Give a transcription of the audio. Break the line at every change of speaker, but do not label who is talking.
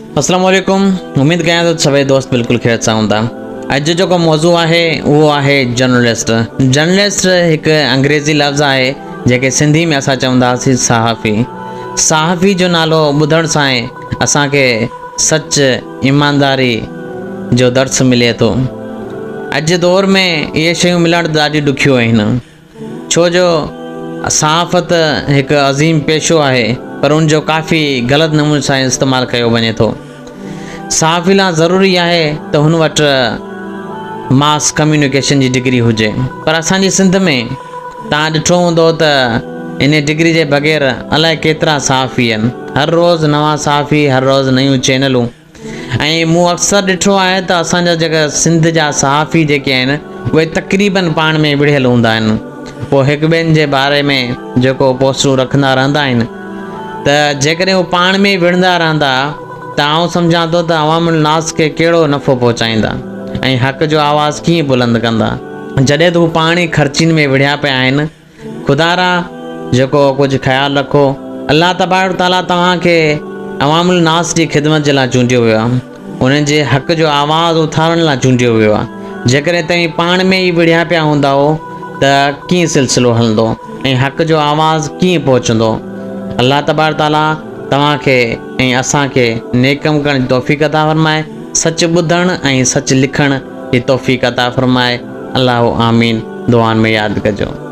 अस्सलाम वालेकुम। उम्मीद कयां तो सभई दोस्त बिल्कुल खैरियत सां हूंदा। अॼु जो मौज़ू आहे उहो आहे जर्नलिस्ट। जर्नलिस्ट हिकु अंग्रेज़ी लफ़्ज़ आहे जेके सिंधी में असां चवंदासीं सहाफ़ी। सहाफ़ी जो नालो ॿुधण सां ई असांखे सच ईमानदारी जो दर्स मिले थो। अॼु दौर में इहे शयूं मिलणु ॾाढी ॾुखियूं आहिनि, छो जो सहाफ़त हिकु अज़ीम पेशो आहे, पर उन जो काफ़ी ग़लति नमूने सां इस्तेमालु कयो वञे थो। सहाफ़ी लाइ ज़रूरी आहे त हुन वटि मास कम्युनिकेशन जी डिग्री हुजे, पर असांजी सिंध में तव्हां ॾिठो हूंदो त इन डिग्री जे बग़ैर अलाए केतिरा सहाफ़ी आहिनि। हर रोज़ु नवां सहाफ़ी, हर रोज़ु नयूं चैनलूं। ऐं मूं अक्सर ॾिठो आहे त असांजा जेका सिंध जा सहाफ़ी जेके आहिनि उहे तक़रीबन पाण में विढ़ियल हूंदा आहिनि। पोइ हिकु ॿियनि जे बारे में जेको पोस्टूं रखंदा रहंदा आहिनि, त जेकॾहिं उहे पाण में विढ़ंदा रहंदा त आउं सम्झां थो त अवामुल नास खे कहिड़ो नफ़ो पहुचाईंदा ऐं हक़ जो आवाज़ु कीअं बुलंद कंदा, जॾहिं त हू पाण ई ख़र्चिन में विढ़िया पिया आहिनि। ख़ुदारा जेको कुझु ख़्यालु रखो, अलाह तबारक ताला तव्हांखे अवामुल नास जी ख़िदमत जे लाइ चूंडियो वियो आहे, उन्हनि जे हक़ जो आवाज़ु उथारण लाइ चूंडियो वियो आहे। जेकॾहिं तव्हीं पाण में ई विढ़िया पिया हूंदा त कीअं सिलसिलो हलंदो ऐं हक़ जो आवाज़ु कीअं पहुचंदो। अलाह तबारक ताला तव्हांखे ऐं असांखे नेक कम करण जी तौफ़ीक़ अता फ़रमाए, सच ॿुधण ऐं सच लिखण जी तौफ़ीक़ अता फ़रमाए। अल्लाह आमीन। दुआनि में यादि कजो।